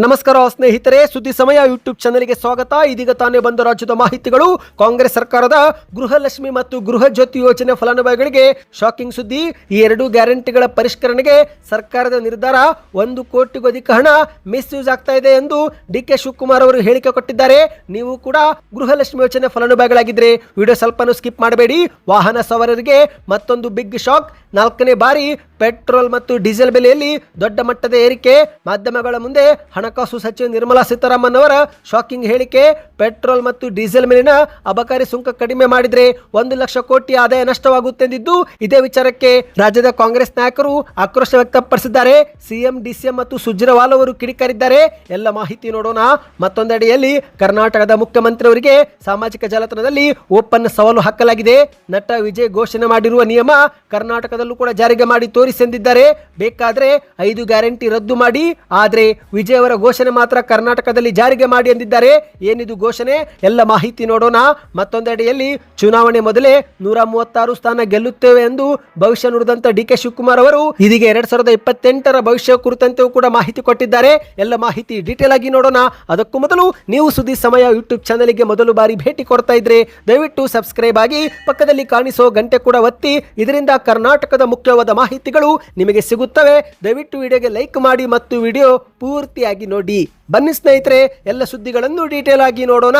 ನಮಸ್ಕಾರ ಸ್ನೇಹಿತರೆ, ಸುದ್ದಿ ಸಮಯ ಯೂಟ್ಯೂಬ್ ಚಾನೆಲ್ಗೆ ಸ್ವಾಗತ. ಇದೀಗ ತಾನೇ ಬಂದ ರಾಜ್ಯದ ಮಾಹಿತಿಗಳು. ಕಾಂಗ್ರೆಸ್ ಸರ್ಕಾರದ ಗೃಹಲಕ್ಷ್ಮಿ ಮತ್ತು ಗೃಹ ಜ್ಯೋತಿ ಯೋಜನೆ ಫಲಾನುಭವಿಗಳಿಗೆ ಶಾಕಿಂಗ್ ಸುದ್ದಿ. ಈ ಎರಡು ಗ್ಯಾರಂಟಿಗಳ ಪರಿಷ್ಕರಣೆಗೆ ಸರ್ಕಾರದ ನಿರ್ಧಾರ. 1 ಕೋಟಿಗೂ ಅಧಿಕ ಹಣ ಮಿಸ್ಯೂಸ್ ಆಗ್ತಾ ಇದೆ ಎಂದು ಡಿ.ಕೆ. ಶಿವಕುಮಾರ್ ಅವರು ಹೇಳಿಕೆ ಕೊಟ್ಟಿದ್ದಾರೆ. ನೀವು ಕೂಡ ಗೃಹಲಕ್ಷ್ಮಿ ಯೋಜನೆ ಫಲಾನುಭವಿಗಳಾಗಿದ್ರೆ ವಿಡಿಯೋ ಸ್ವಲ್ಪನೂ ಸ್ಕಿಪ್ ಮಾಡಬೇಡಿ. ವಾಹನ ಸವಾರರಿಗೆ ಮತ್ತೊಂದು ಬಿಗ್ ಶಾಕ್. 4ನೇ ಬಾರಿ ಪೆಟ್ರೋಲ್ ಮತ್ತು ಡೀಸೆಲ್ ಬೆಲೆಯಲ್ಲಿ ದೊಡ್ಡ ಮಟ್ಟದ ಏರಿಕೆ. ಮಾಧ್ಯಮಗಳ ಮುಂದೆ ಹಣಕಾಸು ಸಚಿವೆ ನಿರ್ಮಲಾ ಸೀತಾರಾಮನ್ ಅವರ ಶಾಕಿಂಗ್ ಹೇಳಿಕೆ. ಪೆಟ್ರೋಲ್ ಮತ್ತು ಡೀಸೆಲ್ ಮೇಲಿನ ಅಬಕಾರಿ ಸುಂಕ ಕಡಿಮೆ ಮಾಡಿದ್ರೆ 1 ಲಕ್ಷ ಕೋಟಿ ಆದಾಯ ನಷ್ಟವಾಗುತ್ತೆಂದಿದ್ದು, ಇದೇ ವಿಚಾರಕ್ಕೆ ರಾಜ್ಯದ ಕಾಂಗ್ರೆಸ್ ನಾಯಕರು ಆಕ್ರೋಶ ವ್ಯಕ್ತಪಡಿಸಿದ್ದಾರೆ. ಸಿಎಂ, ಡಿಸಿಎಂ ಮತ್ತು ಸುರ್ಜೇವಾಲಾ ಅವರು ಕಿಡಿಕಾರಿದ್ದಾರೆ. ಎಲ್ಲ ಮಾಹಿತಿ ನೋಡೋಣ. ಮತ್ತೊಂದೆಡೆಯಲ್ಲಿ ಕರ್ನಾಟಕದ ಮುಖ್ಯಮಂತ್ರಿಯವರಿಗೆ ಸಾಮಾಜಿಕ ಜಾಲತಾಣದಲ್ಲಿ ಓಪನ್ ಸವಾಲು ಹಾಕಲಾಗಿದೆ. ನಟ ವಿಜಯ್ ಘೋಷಣೆ ಮಾಡಿರುವ ನಿಯಮ ಕರ್ನಾಟಕದಲ್ಲೂ ಕೂಡ ಜಾರಿಗೆ ಮಾಡಿ ತೋರಿಸೆಂದಿದ್ದಾರೆ. ಬೇಕಾದ್ರೆ 5 ಗ್ಯಾರಂಟಿ ರದ್ದು ಮಾಡಿ, ಆದ್ರೆ ವಿಜಯ್ ಅವರ ಘೋಷಣೆ ಮಾತ್ರ ಕರ್ನಾಟಕದಲ್ಲಿ ಜಾರಿಗೆ ಮಾಡಿ ಎಂದಿದ್ದಾರೆ. ಏನಿದು ಘೋಷಣೆ? ಎಲ್ಲ ಮಾಹಿತಿ ನೋಡೋಣ. ಮತ್ತೊಂದೆಡೆಯಲ್ಲಿ ಚುನಾವಣೆ ಮೊದಲೇ 136 ಸ್ಥಾನ ಗೆಲ್ಲುತ್ತೇವೆ ಎಂದು ಭವಿಷ್ಯ ನುಡಿದಂತ ಡಿ.ಕೆ. ಶಿವಕುಮಾರ್ ಅವರು ಇದೀಗ 2028ರ ಭವಿಷ್ಯ ಕುರಿತಂತೆಯೂ ಕೂಡ ಮಾಹಿತಿ ಕೊಟ್ಟಿದ್ದಾರೆ. ಎಲ್ಲ ಮಾಹಿತಿ ಡೀಟೇಲ್ ಆಗಿ ನೋಡೋಣ. ಅದಕ್ಕೂ ಮೊದಲು ನೀವು ಸುದ್ದಿ ಸಮಯ ಯೂಟ್ಯೂಬ್ ಚಾನೆಲ್ಗೆ ಮೊದಲು ಬಾರಿ ಭೇಟಿ ಕೊಡ್ತಾ ಇದ್ರೆ ದಯವಿಟ್ಟು ಸಬ್ಸ್ಕ್ರೈಬ್ ಆಗಿ ಪಕ್ಕದಲ್ಲಿ ಕಾಣಿಸೋ ಗಂಟೆ ಕೂಡ ಒತ್ತಿ. ಇದರಿಂದ ಕರ್ನಾಟಕದ ಮುಖ್ಯವಾದ ಮಾಹಿತಿಗಳು ನಿಮಗೆ ಸಿಗುತ್ತವೆ. ದಯವಿಟ್ಟು ವಿಡಿಯೋಗೆ ಲೈಕ್ ಮಾಡಿ ಮತ್ತು ವಿಡಿಯೋ ಪೂರ್ತಿಯಾಗಿ ನೋಡಿ. ಬನ್ನಿ ಸ್ನೇಹಿತರೆ, ಎಲ್ಲ ಸುದ್ದಿಗಳನ್ನು ಡೀಟೇಲ್ ಆಗಿ ನೋಡೋಣ.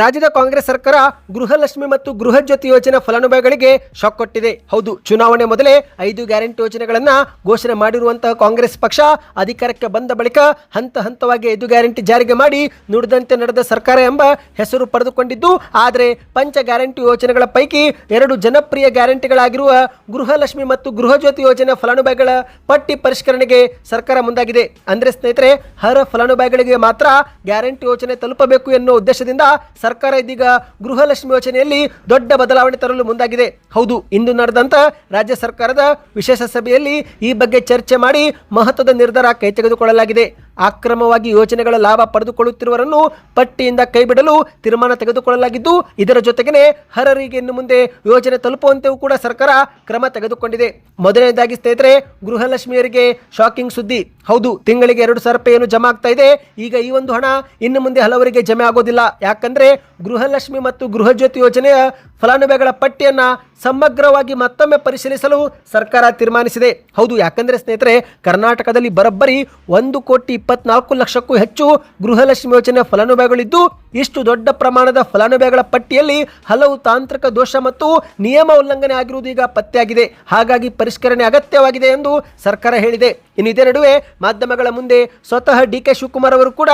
ರಾಜ್ಯದ ಕಾಂಗ್ರೆಸ್ ಸರ್ಕಾರ ಗೃಹಲಕ್ಷ್ಮಿ ಮತ್ತು ಗೃಹ ಜ್ಯೋತಿ ಯೋಜನೆ ಫಲಾನುಭವಿಗಳಿಗೆ ಶಾಕ್ ಕೊಟ್ಟಿದೆ. ಹೌದು, ಚುನಾವಣೆ ಮೊದಲೇ 5 ಗ್ಯಾರಂಟಿ ಯೋಜನೆಗಳನ್ನ ಘೋಷಣೆ ಮಾಡಿರುವಂತಹ ಕಾಂಗ್ರೆಸ್ ಪಕ್ಷ ಅಧಿಕಾರಕ್ಕೆ ಬಂದ ಬಳಿಕ ಹಂತ ಹಂತವಾಗಿ 5 ಗ್ಯಾರಂಟಿ ಜಾರಿಗೆ ಮಾಡಿ ನುಡಿದಂತೆ ನಡೆದ ಸರ್ಕಾರ ಎಂಬ ಹೆಸರು ಪಡೆದುಕೊಂಡಿದ್ದು, ಆದರೆ ಪಂಚ ಗ್ಯಾರಂಟಿ ಯೋಜನೆಗಳ ಪೈಕಿ 2 ಜನಪ್ರಿಯ ಗ್ಯಾರಂಟಿಗಳಾಗಿರುವ ಗೃಹಲಕ್ಷ್ಮಿ ಮತ್ತು ಗೃಹ ಜ್ಯೋತಿ ಯೋಜನೆ ಫಲಾನುಭವಿಗಳ ಪಟ್ಟಿ ಪರಿಷ್ಕರಣೆಗೆ ಸರ್ಕಾರ ಮುಂದಾಗಿದೆ. ಅಂದ್ರೆ ಸ್ನೇಹಿತರೆ, ಹರ ಫಲಾನುಭವಿಗಳಿಗೆ ಮಾತ್ರ ಗ್ಯಾರಂಟಿ ಯೋಜನೆ ತಲುಪಬೇಕು ಎನ್ನುವ ಉದ್ದೇಶದಿಂದ ಸರ್ಕಾರ ಇದೀಗ ಗೃಹಲಕ್ಷ್ಮಿ ಯೋಜನೆಯಲ್ಲಿ ದೊಡ್ಡ ಬದಲಾವಣೆ ತರಲು ಮುಂದಾಗಿದೆ. ಹೌದು, ಇಂದು ನಡೆದಂತ ರಾಜ್ಯ ಸರ್ಕಾರದ ವಿಶೇಷ ಸಭೆಯಲ್ಲಿ ಈ ಬಗ್ಗೆ ಚರ್ಚೆ ಮಾಡಿ ಮಹತ್ವದ ನಿರ್ಧಾರ ಕೈ ತೆಗೆದುಕೊಳ್ಳಲಾಗಿದೆ. ಅಕ್ರಮವಾಗಿ ಯೋಜನೆಗಳ ಲಾಭ ಪಡೆದುಕೊಳ್ಳುತ್ತಿರುವವರನ್ನು ಪಟ್ಟಿಯಿಂದ ಕೈಬಿಡಲು ತೀರ್ಮಾನ ತೆಗೆದುಕೊಳ್ಳಲಾಗಿದ್ದು, ಇದರ ಜೊತೆಗೇನೆ ಅರ್ಹರಿಗೆ ಇನ್ನು ಮುಂದೆ ಯೋಜನೆ ತಲುಪುವಂತೆಯೂ ಕೂಡ ಸರ್ಕಾರ ಕ್ರಮ ತೆಗೆದುಕೊಂಡಿದೆ. ಮೊದಲನೇದಾಗಿ ಸ್ನೇಹಿತರೆ, ಗೃಹಲಕ್ಷ್ಮಿಯರಿಗೆ ಶಾಕಿಂಗ್ ಸುದ್ದಿ. ಹೌದು, ತಿಂಗಳಿಗೆ 2,000 ರೂಪಾಯಿ ಏನು ಜಮಾ ಆಗ್ತಾ ಇದೆ. ಈಗ ಈ ಒಂದು ಹಣ ಇನ್ನು ಮುಂದೆ ಹಲವರಿಗೆ ಜಮೆ ಆಗೋದಿಲ್ಲ. ಯಾಕಂದ್ರೆ ಗೃಹಲಕ್ಷ್ಮಿ ಮತ್ತು ಗೃಹ ಜ್ಯೋತಿ ಯೋಜನೆಯ ಫಲಾನುಭವಿಗಳ ಪಟ್ಟಿಯನ್ನ ಸಮಗ್ರವಾಗಿ ಮತ್ತೊಮ್ಮೆ ಪರಿಶೀಲಿಸಲು ಸರ್ಕಾರ ತೀರ್ಮಾನಿಸಿದೆ. ಹೌದು, ಯಾಕಂದ್ರೆ ಸ್ನೇಹಿತರೆ, ಕರ್ನಾಟಕದಲ್ಲಿ ಬರೋಬ್ಬರಿ 1,24,00,000ಕ್ಕೂ ಹೆಚ್ಚು ಗೃಹಲಕ್ಷ್ಮಿ ಯೋಜನೆ ಫಲಾನುಭವಿಗಳಿದ್ದು, ಇಷ್ಟು ದೊಡ್ಡ ಪ್ರಮಾಣದ ಫಲಾನುಭವಿಗಳ ಪಟ್ಟಿಯಲ್ಲಿ ಹಲವು ತಾಂತ್ರಿಕ ದೋಷ ಮತ್ತು ನಿಯಮ ಉಲ್ಲಂಘನೆ ಆಗಿರುವುದು ಈಗ ಪತ್ತೆಯಾಗಿದೆ. ಹಾಗಾಗಿ ಪರಿಷ್ಕರಣೆ ಅಗತ್ಯವಾಗಿದೆ ಎಂದು ಸರ್ಕಾರ ಹೇಳಿದೆ. ಇನ್ನು ಇದೇ ನಡುವೆ ಮಾಧ್ಯಮಗಳ ಮುಂದೆ ಸ್ವತಃ ಡಿ.ಕೆ. ಶಿವಕುಮಾರ್ ಅವರು ಕೂಡ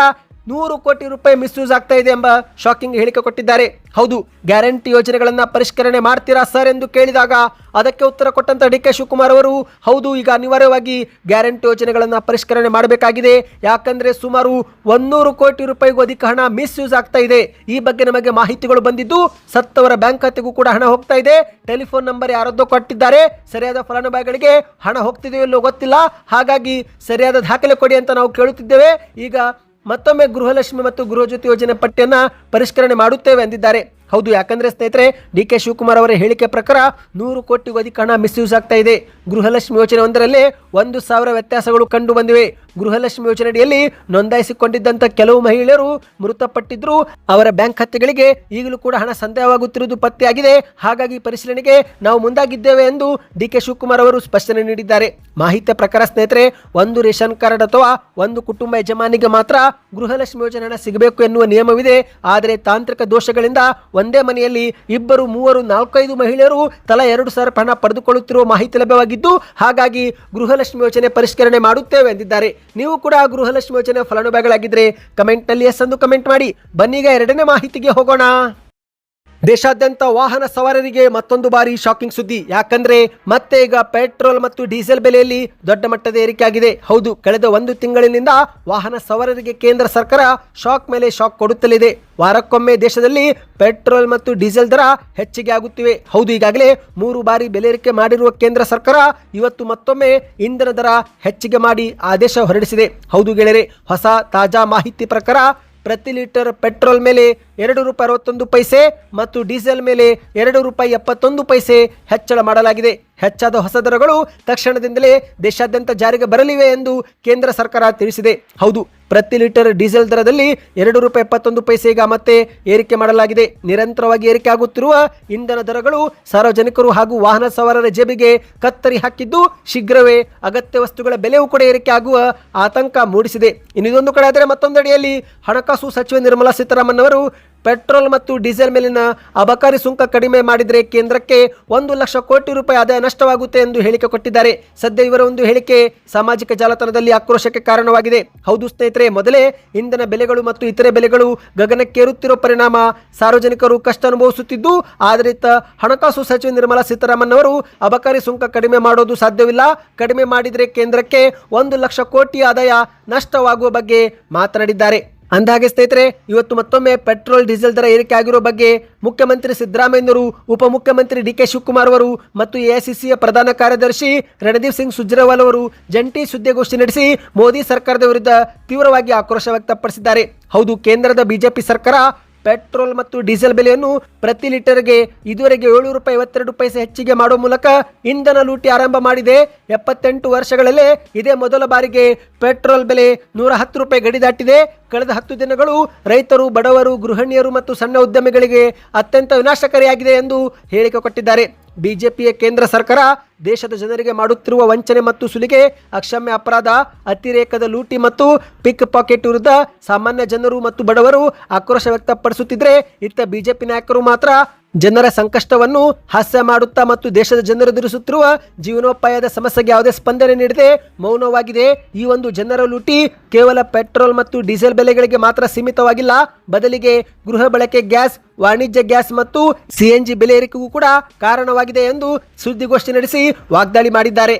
100 ಕೋಟಿ ರೂಪಾಯಿ ಮಿಸ್ಯೂಸ್ ಆಗ್ತಾ ಇದೆ ಎಂಬ ಶಾಕಿಂಗ್ ಹೇಳಿಕೆ ಕೊಟ್ಟಿದ್ದಾರೆ. ಹೌದು, ಗ್ಯಾರಂಟಿ ಯೋಜನೆಗಳನ್ನ ಪರಿಷ್ಕರಣೆ ಮಾಡ್ತೀರಾ ಸರ್ ಎಂದು ಕೇಳಿದಾಗ ಅದಕ್ಕೆ ಉತ್ತರ ಕೊಟ್ಟಂತ ಡಿ.ಕೆ. ಶಿವಕುಮಾರ್ ಅವರು, ಹೌದು, ಈಗ ಅನಿವಾರ್ಯವಾಗಿ ಗ್ಯಾರಂಟಿ ಯೋಜನೆಗಳನ್ನ ಪರಿಷ್ಕರಣೆ ಮಾಡಬೇಕಾಗಿದೆ. ಯಾಕಂದ್ರೆ ಸುಮಾರು 100 ಕೋಟಿ ರೂಪಾಯಿಗೂ ಅಧಿಕ ಹಣ ಮಿಸ್ಯೂಸ್ ಆಗ್ತಾ ಇದೆ. ಈ ಬಗ್ಗೆ ನಮಗೆ ಮಾಹಿತಿಗಳು ಬಂದಿದ್ದು, ಸತ್ತವರ ಬ್ಯಾಂಕ್ ಖಾತೆಗೂ ಕೂಡ ಹಣ ಹೋಗ್ತಾ ಇದೆ. ಟೆಲಿಫೋನ್ ನಂಬರ್ ಯಾರದ್ದೋ ಕೊಟ್ಟಿದ್ದಾರೆ. ಸರಿಯಾದ ಫಲಾನುಭವಿಗಳಿಗೆ ಹಣ ಹೋಗ್ತಿದೆಯೋ ಇಲ್ಲೋ ಗೊತ್ತಿಲ್ಲ. ಹಾಗಾಗಿ ಸರಿಯಾದ ದಾಖಲೆ ಕೊಡಿ ಅಂತ ನಾವು ಕೇಳುತ್ತಿದ್ದೇವೆ. ಈಗ ಮತ್ತೊಮ್ಮೆ ಗೃಹಲಕ್ಷ್ಮಿ ಮತ್ತು ಗೃಹ ಜ್ಯೋತಿ ಯೋಜನೆ ಪಟ್ಟಿಯನ್ನ ಪರಿಷ್ಕರಣೆ ಮಾಡುತ್ತೇವೆ ಎಂದಿದ್ದಾರೆ. ಹೌದು, ಯಾಕಂದ್ರೆ ಸ್ನೇಹಿತರೆ, ಡಿ.ಕೆ. ಶಿವಕುಮಾರ್ ಅವರ ಹೇಳಿಕೆ ಪ್ರಕಾರ 100 ಕೋಟಿಗೂ ಅಧಿಕ ಹಣ ಮಿಸ್ಯೂಸ್ ಆಗ್ತಾ ಇದೆ. ಗೃಹಲಕ್ಷ್ಮಿ ಯೋಜನೆ ಒಂದರಲ್ಲೇ 1,000 ವ್ಯತ್ಯಾಸಗಳು ಕಂಡು ಬಂದಿವೆ. ಗೃಹಲಕ್ಷ್ಮಿ ಯೋಜನೆಯಡಿಯಲ್ಲಿ ನೋಂದಾಯಿಸಿಕೊಂಡಿದ್ದಂತ ಕೆಲವು ಮಹಿಳೆಯರು ಮೃತಪಟ್ಟಿದ್ರು. ಅವರ ಬ್ಯಾಂಕ್ ಖಾತೆಗಳಿಗೆ ಈಗಲೂ ಕೂಡ ಹಣ ಸಂದಾಯವಾಗುತ್ತಿರುವುದು ಪತ್ತೆಯಾಗಿದೆ. ಹಾಗಾಗಿ ಪರಿಶೀಲನೆಗೆ ನಾವು ಮುಂದಾಗಿದ್ದೇವೆ ಎಂದು ಡಿ.ಕೆ. ಶಿವಕುಮಾರ್ ಅವರು ಸ್ಪಷ್ಟನೆ ನೀಡಿದ್ದಾರೆ. ಮಾಹಿತಿಯ ಪ್ರಕಾರ ಸ್ನೇಹಿತರೆ, 1 ರೇಷನ್ ಕಾರ್ಡ್ ಅಥವಾ 1 ಕುಟುಂಬ ಯಜಮಾನಿಗೆ ಮಾತ್ರ ಗೃಹಲಕ್ಷ್ಮಿ ಯೋಜನೆ ಹಣ ಸಿಗಬೇಕು ಎನ್ನುವ ನಿಯಮವಿದೆ. ಆದರೆ ತಾಂತ್ರಿಕ ದೋಷಗಳಿಂದ ಒಂದೇ ಮನೆಯಲ್ಲಿ 2, 3, 4, 5 ಮಹಿಳೆಯರು ತಲಾ 2,000 ಹಣ ಪಡೆದುಕೊಳ್ಳುತ್ತಿರುವ ಮಾಹಿತಿ ಲಭ್ಯವಾಗಿದ್ದು, ಹಾಗಾಗಿ ಗೃಹಲಕ್ಷ್ಮಿ ಯೋಜನೆ ಪರಿಷ್ಕರಣೆ ಮಾಡುತ್ತೇವೆ ಎಂದಿದ್ದಾರೆ. ನೀವು ಕೂಡ ಗೃಹಲಕ್ಷ್ಮಿ ಯೋಜನೆ ಫಲಾನುಭವಿಗಳಾಗಿದ್ರೆ ಕಮೆಂಟ್ ನಲ್ಲಿ ಎಸ್ ಎಂದು ಕಮೆಂಟ್ ಮಾಡಿ. ಬನ್ನೀಗ 2ನೇ ಮಾಹಿತಿಗೆ ಹೋಗೋಣ. ದೇಶಾದ್ಯಂತ ವಾಹನ ಸವಾರರಿಗೆ ಮತ್ತೊಂದು ಬಾರಿ ಶಾಕಿಂಗ್ ಸುದ್ದಿ. ಯಾಕಂದ್ರೆ ಮತ್ತೆ ಈಗ ಪೆಟ್ರೋಲ್ ಮತ್ತು ಡೀಸೆಲ್ ಬೆಲೆಯಲ್ಲಿ ದೊಡ್ಡ ಮಟ್ಟದ ಏರಿಕೆ ಆಗಿದೆ. ಹೌದು, ಕಳೆದ 1 ತಿಂಗಳಿನಿಂದ ವಾಹನ ಸವಾರರಿಗೆ ಕೇಂದ್ರ ಸರ್ಕಾರ ಶಾಕ್ ಮೇಲೆ ಶಾಕ್ ಕೊಡುತ್ತಲಿದೆ. ವಾರಕ್ಕೊಮ್ಮೆ ದೇಶದಲ್ಲಿ ಪೆಟ್ರೋಲ್ ಮತ್ತು ಡೀಸೆಲ್ ದರ ಹೆಚ್ಚಿಗೆ ಆಗುತ್ತಿವೆ. ಹೌದು, ಈಗಾಗಲೇ 3 ಬಾರಿ ಬೆಲೆ ಏರಿಕೆ ಮಾಡಿರುವ ಕೇಂದ್ರ ಸರ್ಕಾರ ಇವತ್ತು ಮತ್ತೊಮ್ಮೆ ಇಂಧನ ದರ ಹೆಚ್ಚಿಗೆ ಮಾಡಿ ಆದೇಶ ಹೊರಡಿಸಿದೆ. ಹೌದು ಗೆಳೆಯರೆ, ಹೊಸ ತಾಜಾ ಮಾಹಿತಿ ಪ್ರಕಾರ ಪ್ರತಿ ಲೀಟರ್ ಪೆಟ್ರೋಲ್ ಮೇಲೆ ₹2.61 ಮತ್ತು ಡೀಸೆಲ್ ಮೇಲೆ ₹2.71 ಹೆಚ್ಚಳ ಮಾಡಲಾಗಿದೆ. ಹೆಚ್ಚಾದ ಹೊಸ ದರಗಳು ತಕ್ಷಣದಿಂದಲೇ ದೇಶಾದ್ಯಂತ ಜಾರಿಗೆ ಬರಲಿವೆ ಎಂದು ಕೇಂದ್ರ ಸರ್ಕಾರ ತಿಳಿಸಿದೆ. ಹೌದು, ಪ್ರತಿ ಲೀಟರ್ ಡೀಸೆಲ್ ದರದಲ್ಲಿ ₹2.71 ಈಗ ಮತ್ತೆ ಏರಿಕೆ ಮಾಡಲಾಗಿದೆ. ನಿರಂತರವಾಗಿ ಏರಿಕೆ ಆಗುತ್ತಿರುವ ಇಂಧನ ದರಗಳು ಸಾರ್ವಜನಿಕರು ಹಾಗೂ ವಾಹನ ಸವಾರರ ಜೇಬಿಗೆ ಕತ್ತರಿ ಹಾಕಿದ್ದು ಶೀಘ್ರವೇ ಅಗತ್ಯ ವಸ್ತುಗಳ ಬೆಲೆಯೂ ಕೂಡ ಏರಿಕೆ ಆಗುವ ಆತಂಕ ಮೂಡಿಸಿದೆ. ಇನ್ನೊಂದು ಕಡೆ ಆದರೆ ಮತ್ತೊಂದೆಡೆಯಲ್ಲಿ ಹಣಕಾಸು ಸಚಿವೆ ನಿರ್ಮಲಾ ಸೀತಾರಾಮನ್ ಅವರು ಪೆಟ್ರೋಲ್ ಮತ್ತು ಡೀಸೆಲ್ ಮೇಲಿನ ಅಬಕಾರಿ ಸುಂಕ ಕಡಿಮೆ ಮಾಡಿದರೆ ಕೇಂದ್ರಕ್ಕೆ 1 ಲಕ್ಷ ಕೋಟಿ ರೂಪಾಯಿ ಆದಾಯ ನಷ್ಟವಾಗುತ್ತೆ ಎಂದು ಹೇಳಿಕೆ ಕೊಟ್ಟಿದ್ದಾರೆ. ಸದ್ಯ ಇವರ ಒಂದು ಹೇಳಿಕೆ ಸಾಮಾಜಿಕ ಜಾಲತಾಣದಲ್ಲಿ ಆಕ್ರೋಶಕ್ಕೆ ಕಾರಣವಾಗಿದೆ. ಹೌದು ಸ್ನೇಹಿತರೆ, ಮೊದಲೇ ಇಂಧನ ಬೆಲೆಗಳು ಮತ್ತು ಇತರೆ ಬೆಲೆಗಳು ಗಗನಕ್ಕೇರುತ್ತಿರುವ ಪರಿಣಾಮ ಸಾರ್ವಜನಿಕರು ಕಷ್ಟ ಅನುಭವಿಸುತ್ತಿದ್ದು, ಆದರೆ ಹಣಕಾಸು ಸಚಿವೆ ನಿರ್ಮಲಾ ಸೀತಾರಾಮನ್ ಅವರು ಅಬಕಾರಿ ಸುಂಕ ಕಡಿಮೆ ಮಾಡೋದು ಸಾಧ್ಯವಿಲ್ಲ, ಕಡಿಮೆ ಮಾಡಿದರೆ ಕೇಂದ್ರಕ್ಕೆ 1 ಲಕ್ಷ ಕೋಟಿ ಆದಾಯ ನಷ್ಟವಾಗುವ ಬಗ್ಗೆ ಮಾತನಾಡಿದ್ದಾರೆ. ಅಂದಹಾಗೆ ಸ್ನೇಹಿತರೆ, ಇವತ್ತು ಮತ್ತೊಮ್ಮೆ ಪೆಟ್ರೋಲ್ ಡೀಸೆಲ್ ದರ ಏರಿಕೆ ಆಗಿರುವ ಬಗ್ಗೆ ಮುಖ್ಯಮಂತ್ರಿ ಸಿದ್ದರಾಮಯ್ಯನವರು, ಉಪಮುಖ್ಯಮಂತ್ರಿ ಡಿ ಕೆ ಶಿವಕುಮಾರ್ ಅವರು ಮತ್ತು ಎಐಸಿಸಿಯ ಪ್ರಧಾನ ಕಾರ್ಯದರ್ಶಿ ರಣದೀಪ್ ಸಿಂಗ್ ಸುರ್ಜೇವಾಲಾ ಅವರು ಜಂಟಿ ಸುದ್ದಿಗೋಷ್ಠಿ ನಡೆಸಿ ಮೋದಿ ಸರ್ಕಾರದ ವಿರುದ್ಧ ತೀವ್ರವಾಗಿ ಆಕ್ರೋಶ ವ್ಯಕ್ತಪಡಿಸಿದ್ದಾರೆ. ಹೌದು, ಕೇಂದ್ರದ ಬಿಜೆಪಿ ಸರ್ಕಾರ ಪೆಟ್ರೋಲ್ ಮತ್ತು ಡೀಸೆಲ್ ಬೆಲೆಯನ್ನು ಪ್ರತಿ ಲೀಟರ್ಗೆ ಇದುವರೆಗೆ ₹7.52 ಹೆಚ್ಚಿಗೆ ಮಾಡುವ ಮೂಲಕ ಇಂಧನ ಲೂಟಿ ಆರಂಭ ಮಾಡಿದೆ. 78 ವರ್ಷಗಳಲ್ಲೇ ಇದೇ ಮೊದಲ ಬಾರಿಗೆ ಪೆಟ್ರೋಲ್ ಬೆಲೆ ₹110 ಗಡಿ ದಾಟಿದೆ. ಕಳೆದ 10 ದಿನಗಳು ರೈತರು, ಬಡವರು, ಗೃಹಿಣಿಯರು ಮತ್ತು ಸಣ್ಣ ಉದ್ಯಮಿಗಳಿಗೆ ಅತ್ಯಂತ ವಿನಾಶಕಾರಿಯಾಗಿದೆ ಎಂದು ಹೇಳಿಕೆ ಕೊಟ್ಟಿದ್ದಾರೆ. ಬಿಜೆಪಿಯ ಕೇಂದ್ರ ಸರ್ಕಾರ ದೇಶದ ಜನರಿಗೆ ಮಾಡುತ್ತಿರುವ ವಂಚನೆ ಮತ್ತು ಸುಲಿಗೆ, ಅಕ್ಷಮ್ಯ ಅಪರಾಧ, ಅತಿರೇಕದ ಲೂಟಿ ಮತ್ತು ಪಿಕ್ ಪಾಕೆಟ್ ವಿರುದ್ಧ ಸಾಮಾನ್ಯ ಜನರು ಮತ್ತು ಬಡವರು ಆಕ್ರೋಶ ವ್ಯಕ್ತಪಡಿಸುತ್ತಿದ್ದರೆ, ಇತ್ತ ಬಿಜೆಪಿ ನಾಯಕರು ಮಾತ್ರ ಜನರ ಸಂಕಷ್ಟವನ್ನು ಹಾಸ್ಯ ಮಾಡುತ್ತಾ ಮತ್ತು ದೇಶದ ಜನರು ಎದುರಿಸುತ್ತಿರುವ ಜೀವನೋಪಾಯದ ಸಮಸ್ಯೆಗೆ ಯಾವುದೇ ಸ್ಪಂದನೆ ನೀಡದೆ ಮೌನವಾಗಿದೆ. ಈ ಒಂದು ಜನರ ಲೂಟಿ ಕೇವಲ ಪೆಟ್ರೋಲ್ ಮತ್ತು ಡೀಸೆಲ್ ಬೆಲೆಗಳಿಗೆ ಮಾತ್ರ ಸೀಮಿತವಾಗಿಲ್ಲ, ಬದಲಿಗೆ ಗೃಹ ಬಳಕೆ ಗ್ಯಾಸ್, ವಾಣಿಜ್ಯ ಗ್ಯಾಸ್ ಮತ್ತು ಸಿಎನ್ಜಿ ಬೆಲೆ ಏರಿಕೆಗೂ ಕೂಡ ಕಾರಣವಾಗಿದೆ ಎಂದು ಸುದ್ದಿಗೋಷ್ಠಿ ನಡೆಸಿ ವಾಗ್ದಾಳಿ ಮಾಡಿದ್ದಾರೆ.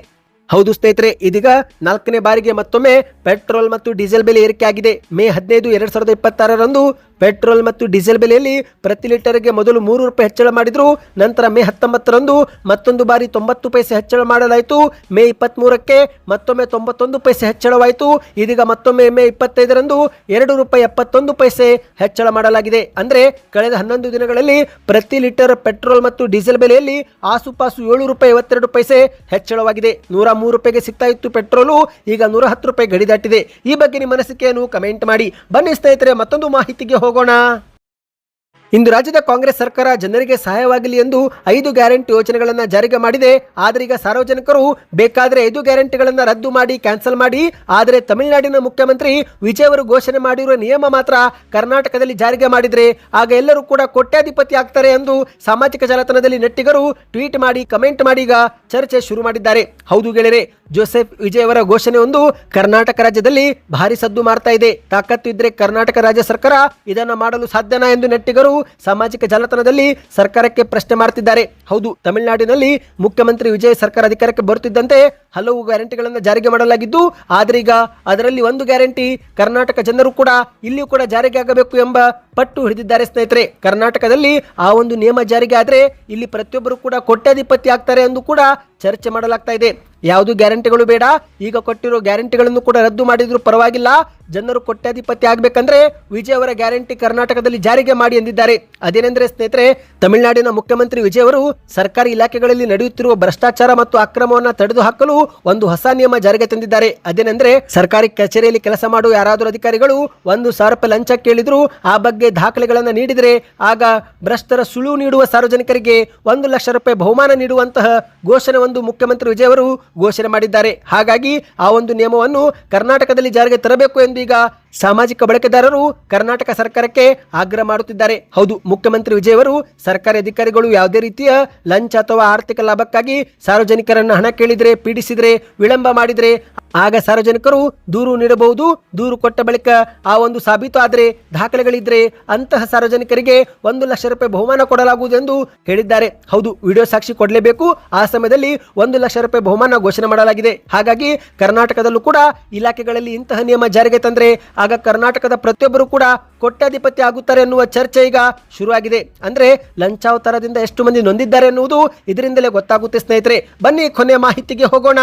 ಹೌದು ಸ್ನೇಹಿತರೆ, ಇದೀಗ 4ನೇ ಬಾರಿಗೆ ಮತ್ತೊಮ್ಮೆ ಪೆಟ್ರೋಲ್ ಮತ್ತು ಡೀಸೆಲ್ ಬೆಲೆ ಏರಿಕೆಯಾಗಿದೆ. ಮೇ 15, 2026ರಂದು ಪೆಟ್ರೋಲ್ ಮತ್ತು ಡೀಸೆಲ್ ಬೆಲೆಯಲ್ಲಿ ಪ್ರತಿ ಲೀಟರ್ಗೆ ಮೊದಲು ₹3 ಹೆಚ್ಚಳ ಮಾಡಿದ್ರು. ನಂತರ ಮೇ 19ರಂದು ಮತ್ತೊಂದು ಬಾರಿ 90 ಪೈಸೆ ಹೆಚ್ಚಳ ಮಾಡಲಾಯಿತು. ಮೇ 23ಕ್ಕೆ ಮತ್ತೊಮ್ಮೆ 91 ಹೆಚ್ಚಳವಾಯಿತು. ಇದೀಗ ಮತ್ತೊಮ್ಮೆ ಮೇ 25ರಂದು ₹2.71 ಹೆಚ್ಚಳ ಮಾಡಲಾಗಿದೆ. ಅಂದರೆ ಕಳೆದ 11 ದಿನಗಳಲ್ಲಿ ಪ್ರತಿ ಲೀಟರ್ ಪೆಟ್ರೋಲ್ ಮತ್ತು ಡೀಸೆಲ್ ಬೆಲೆಯಲ್ಲಿ ಆಸುಪಾಸು ₹7.52 ಹೆಚ್ಚಳವಾಗಿದೆ. ₹103ಗೆ ಸಿಗ್ತಾ ಇತ್ತು ಪೆಟ್ರೋಲು, ಈಗ ₹110 ಗಡಿ ದಾಟಿದೆ. ಈ ಬಗ್ಗೆ ನಿಮ್ಮ ಅನಿಸಿಕೆಯನ್ನು ಕಮೆಂಟ್ ಮಾಡಿ. ಬನ್ನಿ ಸ್ನೇಹಿತರೆ, ಮತ್ತೊಂದು ಮಾಹಿತಿಗೆ ಹೋಗೋಣ. ಇಂದು ರಾಜ್ಯದ ಕಾಂಗ್ರೆಸ್ ಸರ್ಕಾರ ಜನರಿಗೆ ಸಹಾಯವಾಗಲಿ ಎಂದು 5 ಗ್ಯಾರಂಟಿ ಯೋಜನೆಗಳನ್ನು ಜಾರಿಗೆ ಮಾಡಿದೆ. ಆದರೆ ಈಗ ಸಾರ್ವಜನಿಕರು ಬೇಕಾದರೆ 5 ಗ್ಯಾರಂಟಿಗಳನ್ನು ರದ್ದು ಮಾಡಿ, ಕ್ಯಾನ್ಸಲ್ ಮಾಡಿ. ಆದರೆ ತಮಿಳುನಾಡಿನ ಮುಖ್ಯಮಂತ್ರಿ ವಿಜಯ್ ಅವರು ಘೋಷಣೆ ಮಾಡಿರುವ ನಿಯಮ ಮಾತ್ರ ಕರ್ನಾಟಕದಲ್ಲಿ ಜಾರಿಗೆ ಮಾಡಿದರೆ ಆಗ ಎಲ್ಲರೂ ಕೂಡ ಕೋಟ್ಯಾಧಿಪತಿ ಆಗ್ತಾರೆ ಎಂದು ಸಾಮಾಜಿಕ ಜಾಲತಾಣದಲ್ಲಿ ನೆಟ್ಟಿಗರು ಟ್ವೀಟ್ ಮಾಡಿ, ಕಮೆಂಟ್ ಮಾಡಿ ಈಗ ಚರ್ಚೆ ಶುರು ಮಾಡಿದ್ದಾರೆ. ಹೌದು ಗೆಳೆಯರೆ, ಜೋಸೆಫ್ ವಿಜಯ್ ಅವರ ಘೋಷಣೆ ಒಂದು ಕರ್ನಾಟಕ ರಾಜ್ಯದಲ್ಲಿ ಭಾರಿ ಸದ್ದು ಮಾಡ್ತಾ ಇದೆ. ತಾಕತ್ತು ಇದ್ರೆ ಕರ್ನಾಟಕ ರಾಜ್ಯ ಸರ್ಕಾರ ಇದನ್ನು ಮಾಡಲು ಸಾಧ್ಯನಾ ಎಂದು ನೆಟ್ಟಿಗರು ಸಾಮಾಜಿಕ ಜಾಲತಾಣದಲ್ಲಿ ಸರ್ಕಾರಕ್ಕೆ ಪ್ರಶ್ನೆ ಮಾಡ್ತಿದ್ದಾರೆ. ಹೌದು, ತಮಿಳುನಾಡಿನಲ್ಲಿ ಮುಖ್ಯಮಂತ್ರಿ ವಿಜಯ್ ಸರ್ಕಾರ ಅಧಿಕಾರಕ್ಕೆ ಬರುತ್ತಿದ್ದಂತೆ ಹಲವು ಗ್ಯಾರಂಟಿಗಳನ್ನು ಜಾರಿಗೆ ಮಾಡಲಾಗಿದ್ದು, ಆದರೆ ಈಗ ಅದರಲ್ಲಿ ಒಂದು ಗ್ಯಾರಂಟಿ ಕರ್ನಾಟಕ ಜನರು ಕೂಡ ಇಲ್ಲಿಯೂ ಕೂಡ ಜಾರಿಗೆ ಆಗಬೇಕು ಎಂಬ ಪಟ್ಟು ಹಿಡಿದಿದ್ದಾರೆ. ಸ್ನೇಹಿತರೆ, ಕರ್ನಾಟಕದಲ್ಲಿ ಆ ಒಂದು ನಿಯಮ ಜಾರಿಗೆ ಆದರೆ ಇಲ್ಲಿ ಪ್ರತಿಯೊಬ್ಬರು ಕೂಡ ಕೋಟ್ಯಾಧಿಪತಿ ಆಗ್ತಾರೆ ಎಂದು ಕೂಡ ಚರ್ಚೆ ಮಾಡಲಾಗ್ತಾ ಇದೆ. ಯಾವುದು ಗ್ಯಾರಂಟಿಗಳು ಬೇಡ, ಈಗ ಕೊಟ್ಟಿರೋ ಗ್ಯಾರಂಟಿಗಳನ್ನು ಕೂಡ ರದ್ದು ಮಾಡಿದ್ರು ಪರವಾಗಿಲ್ಲ, ಜನರು ಕೋಟ್ಯಾಧಿಪತಿ ಆಗಬೇಕಂದ್ರೆ ವಿಜಯ್ ಅವರ ಗ್ಯಾರಂಟಿ ಕರ್ನಾಟಕದಲ್ಲಿ ಜಾರಿಗೆ ಮಾಡಿ ಎಂದಿದ್ದಾರೆ. ಅದೇನೆಂದರೆ ಸ್ನೇಹಿತರೆ, ತಮಿಳುನಾಡಿನ ಮುಖ್ಯಮಂತ್ರಿ ವಿಜಯ್ ಅವರು ಸರ್ಕಾರಿ ಇಲಾಖೆಗಳಲ್ಲಿ ನಡೆಯುತ್ತಿರುವ ಭ್ರಷ್ಟಾಚಾರ ಮತ್ತು ಅಕ್ರಮವನ್ನು ತಡೆದು ಹಾಕಲು ಒಂದು ಹೊಸ ನಿಯಮ ಜಾರಿಗೆ ತಂದಿದ್ದಾರೆ. ಅದೇನೆಂದರೆ, ಸರ್ಕಾರಿ ಕಚೇರಿಯಲ್ಲಿ ಕೆಲಸ ಮಾಡುವ ಯಾರಾದರೂ ಅಧಿಕಾರಿಗಳು ₹1,000 ಲಂಚ ಕೇಳಿದ್ರು, ಆ ಬಗ್ಗೆ ದಾಖಲೆಗಳನ್ನು ನೀಡಿದರೆ ಆಗ ಭ್ರಷ್ಟರ ಸುಳುವು ನೀಡುವ ಸಾರ್ವಜನಿಕರಿಗೆ ₹1 ಲಕ್ಷ ಬಹುಮಾನ ನೀಡುವಂತಹ ಘೋಷಣೆ ಒಂದು ಮುಖ್ಯಮಂತ್ರಿ ವಿಜಯ್ ಅವರು ಘೋಷಣೆ ಮಾಡಿದ್ದಾರೆ. ಹಾಗಾಗಿ ಆ ಒಂದು ನಿಯಮವನ್ನು ಕರ್ನಾಟಕದಲ್ಲಿ ಜಾರಿಗೆ ತರಬೇಕು ಎಂದು ಈಗ ಸಾಮಾಜಿಕ ಬಳಕೆದಾರರು ಕರ್ನಾಟಕ ಸರ್ಕಾರಕ್ಕೆ ಆಗ್ರಹ ಮಾಡುತ್ತಿದ್ದಾರೆ. ಹೌದು, ಮುಖ್ಯಮಂತ್ರಿ ವಿಜಯ್ ಅವರು ಸರ್ಕಾರಿ ಅಧಿಕಾರಿಗಳು ಯಾವುದೇ ರೀತಿಯ ಲಂಚ ಅಥವಾ ಆರ್ಥಿಕ ಲಾಭಕ್ಕಾಗಿ ಸಾರ್ವಜನಿಕರನ್ನು ಹಣ ಕೇಳಿದರೆ, ಪೀಡಿಸಿದರೆ, ವಿಳಂಬ ಮಾಡಿದರೆ ಆಗ ಸಾರ್ವಜನಿಕರು ದೂರು ನೀಡಬಹುದು. ದೂರು ಕೊಟ್ಟ ಬಳಿಕ ಆ ಒಂದು ಸಾಬೀತು ಆದರೆ, ದಾಖಲೆಗಳಿದ್ರೆ ಅಂತಹ ಸಾರ್ವಜನಿಕರಿಗೆ ₹1 ಲಕ್ಷ ಬಹುಮಾನ ಕೊಡಲಾಗುವುದು ಎಂದು ಹೇಳಿದ್ದಾರೆ. ಹೌದು, ವಿಡಿಯೋ ಸಾಕ್ಷಿ ಕೊಡಲೇಬೇಕು. ಆ ಸಮಯದಲ್ಲಿ ₹1 ಲಕ್ಷ ಬಹುಮಾನ ಘೋಷಣೆ ಮಾಡಲಾಗಿದೆ. ಹಾಗಾಗಿ ಕರ್ನಾಟಕದಲ್ಲೂ ಕೂಡ ಇಲಾಖೆಗಳಲ್ಲಿ ಇಂತಹ ನಿಯಮ ಜಾರಿಗೆ ತಂದ್ರೆ ಆಗ ಕರ್ನಾಟಕದ ಪ್ರತಿಯೊಬ್ಬರು ಕೂಡ ಕೋಟ್ಯಾಧಿಪತಿ ಆಗುತ್ತಾರೆ ಎನ್ನುವ ಚರ್ಚೆ ಈಗ ಶುರುವಾಗಿದೆ. ಅಂದ್ರೆ ಲಂಚಾವತಾರದಿಂದ ಎಷ್ಟು ಮಂದಿ ನೊಂದಿದ್ದಾರೆ ಎನ್ನುವುದು ಇದರಿಂದಲೇ ಗೊತ್ತಾಗುತ್ತೆ. ಸ್ನೇಹಿತರೆ, ಬನ್ನಿ ಕೊನೆಯ ಮಾಹಿತಿಗೆ ಹೋಗೋಣ.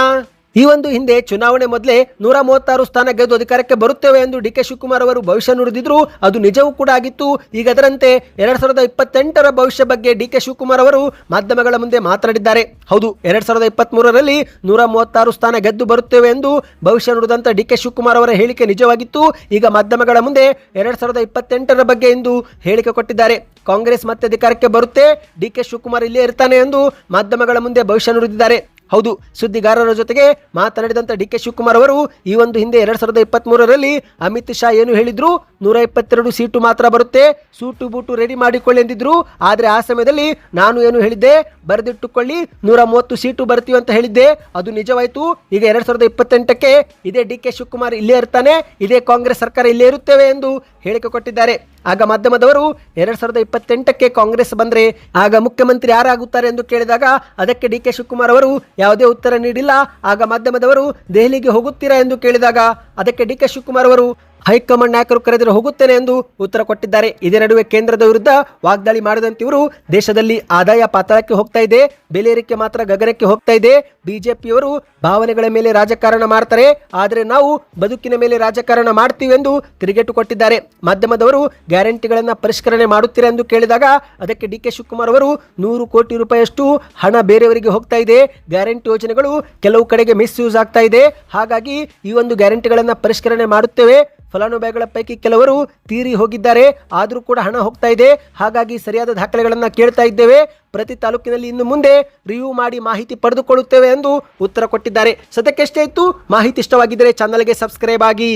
ಈ ಒಂದು ಹಿಂದೆ ಚುನಾವಣೆ ಮೊದಲೇ 136 ಸ್ಥಾನ ಗೆದ್ದು ಅಧಿಕಾರಕ್ಕೆ ಬರುತ್ತೇವೆ ಎಂದು ಡಿ ಕೆ ಶಿವಕುಮಾರ್ ಅವರು ಭವಿಷ್ಯ ನುಡಿದಿದ್ರು. ಅದು ನಿಜವೂ ಕೂಡ ಆಗಿತ್ತು. ಈಗ ಅದರಂತೆ 2028ರ ಭವಿಷ್ಯ ಬಗ್ಗೆ ಡಿ ಕೆ ಶಿವಕುಮಾರ್ ಅವರು ಮಾಧ್ಯಮಗಳ ಮುಂದೆ ಮಾತನಾಡಿದ್ದಾರೆ. ಹೌದು, 2023ರಲ್ಲಿ 136 ಸ್ಥಾನ ಗೆದ್ದು ಬರುತ್ತೇವೆ ಎಂದು ಭವಿಷ್ಯ ನುಡಿದಂತ ಡಿ ಕೆ ಶಿವಕುಮಾರ್ ಅವರ ಹೇಳಿಕೆ ನಿಜವಾಗಿತ್ತು. ಈಗ ಮಾಧ್ಯಮಗಳ ಮುಂದೆ 2028ರ ಬಗ್ಗೆ ಎಂದು ಹೇಳಿಕೆ ಕೊಟ್ಟಿದ್ದಾರೆ. ಕಾಂಗ್ರೆಸ್ ಮತ್ತೆ ಅಧಿಕಾರಕ್ಕೆ ಬರುತ್ತೆ, ಡಿ ಕೆ ಶಿವಕುಮಾರ್ ಇಲ್ಲೇ ಇರ್ತಾನೆ ಎಂದು ಮಾಧ್ಯಮಗಳ ಮುಂದೆ ಭವಿಷ್ಯ ನುಡಿದಿದ್ದಾರೆ. ಹೌದು, ಸುದ್ದಿಗಾರರ ಜೊತೆಗೆ ಮಾತನಾಡಿದಂಥ ಡಿ ಕೆ ಶಿವಕುಮಾರ್ ಅವರು ಈ ಒಂದು ಹಿಂದೆ 2023ರಲ್ಲಿ ಅಮಿತ್ ಶಾ ಏನು ಹೇಳಿದ್ರು, 122 ಸೀಟು ಮಾತ್ರ ಬರುತ್ತೆ, ಸೂಟು ಬೂಟು ರೆಡಿ ಮಾಡಿಕೊಳ್ಳಿ ಎಂದಿದ್ರು. ಆದರೆ ಆ ಸಮಯದಲ್ಲಿ ನಾನು ಏನು ಹೇಳಿದ್ದೆ, ಬರೆದಿಟ್ಟುಕೊಳ್ಳಿ 130 ಸೀಟು ಬರ್ತೀವಿ ಅಂತ ಹೇಳಿದ್ದೆ. ಅದು ನಿಜವಾಯಿತು. ಈಗ 2028ಕ್ಕೆ ಇದೇ ಡಿ ಕೆ ಶಿವಕುಮಾರ್ ಇಲ್ಲೇ ಇರ್ತಾನೆ, ಇದೇ ಕಾಂಗ್ರೆಸ್ ಸರ್ಕಾರ ಇಲ್ಲೇ ಇರುತ್ತೇವೆ ಎಂದು ಹೇಳಿಕೆ ಕೊಟ್ಟಿದ್ದಾರೆ. ಆಗ ಮಾಧ್ಯಮದವರು 2028ಕ್ಕೆ ಕಾಂಗ್ರೆಸ್ ಬಂದ್ರೆ ಆಗ ಮುಖ್ಯಮಂತ್ರಿ ಯಾರಾಗುತ್ತಾರೆ ಎಂದು ಕೇಳಿದಾಗ ಅದಕ್ಕೆ ಡಿ ಕೆ ಶಿವಕುಮಾರ್ ಅವರು ಯಾವುದೇ ಉತ್ತರ ನೀಡಿಲ್ಲ. ಆಗ ಮಾಧ್ಯಮದವರು ದೆಹಲಿಗೆ ಹೋಗುತ್ತೀರಾ ಎಂದು ಕೇಳಿದಾಗ ಅದಕ್ಕೆ ಡಿ ಕೆ ಶಿವಕುಮಾರ್ ಅವರು ಹೈಕಮಾಂಡ್ ನಾಯಕರು ಕರೆದರೆ ಹೋಗುತ್ತೇನೆ ಎಂದು ಉತ್ತರ ಕೊಟ್ಟಿದ್ದಾರೆ. ಇದೇ ನಡುವೆ ಕೇಂದ್ರದ ವಿರುದ್ಧ ವಾಗ್ದಾಳಿ ಮಾಡಿದಂತೆ ಇವರು ದೇಶದಲ್ಲಿ ಆದಾಯ ಪಾತಾಳಕ್ಕೆ ಹೋಗ್ತಾ ಇದೆ, ಬೆಲೆ ಏರಿಕೆ ಮಾತ್ರ ಗಗನಕ್ಕೆ ಹೋಗ್ತಾ ಇದೆ, ಬಿಜೆಪಿಯವರು ಭಾವನೆಗಳ ಮೇಲೆ ರಾಜಕಾರಣ ಮಾಡ್ತಾರೆ, ಆದರೆ ನಾವು ಬದುಕಿನ ಮೇಲೆ ರಾಜಕಾರಣ ಮಾಡ್ತೀವಿ ಎಂದು ತಿರುಗೇಟು ಕೊಟ್ಟಿದ್ದಾರೆ. ಮಾಧ್ಯಮದವರು ಗ್ಯಾರಂಟಿಗಳನ್ನು ಪರಿಷ್ಕರಣೆ ಮಾಡುತ್ತೀರಾ ಎಂದು ಕೇಳಿದಾಗ ಅದಕ್ಕೆ ಡಿ ಕೆ ಶಿವಕುಮಾರ್ ಅವರು 100 ಕೋಟಿ ರೂಪಾಯಿಯಷ್ಟು ಹಣ ಬೇರೆಯವರಿಗೆ ಹೋಗ್ತಾ ಇದೆ, ಗ್ಯಾರಂಟಿ ಯೋಜನೆಗಳು ಕೆಲವು ಕಡೆಗೆ ಮಿಸ್ಯೂಸ್ ಆಗ್ತಾ ಇದೆ, ಹಾಗಾಗಿ ಈ ಒಂದು ಗ್ಯಾರಂಟಿಗಳನ್ನು ಪರಿಷ್ಕರಣೆ ಮಾಡುತ್ತೇವೆ, ಫಲಾನುಭವಿಗಳ ಪೈಕಿ ಕೆಲವರು ತೀರಿ ಹೋಗಿದ್ದಾರೆ, ಆದರೂ ಕೂಡ ಹಣ ಹೋಗ್ತಾ ಇದೆ, ಹಾಗಾಗಿ ಸರಿಯಾದ ದಾಖಲೆಗಳನ್ನು ಕೇಳ್ತಾ ಇದ್ದೇವೆ, ಪ್ರತಿ ತಾಲೂಕಿನಲ್ಲಿ ಇನ್ನು ಮುಂದೆ ರಿವ್ಯೂ ಮಾಡಿ ಮಾಹಿತಿ ಪಡೆದುಕೊಳ್ಳುತ್ತೇವೆ ಎಂದು ಉತ್ತರ ಕೊಟ್ಟಿದ್ದಾರೆ. ಸದ್ಯಕ್ಕೆ ಎಷ್ಟೇ ಇತ್ತು. ಮಾಹಿತಿ ಇಷ್ಟವಾಗಿದ್ದರೆ ಚಾನಲ್ಗೆ ಸಬ್ಸ್ಕ್ರೈಬ್ ಆಗಿ.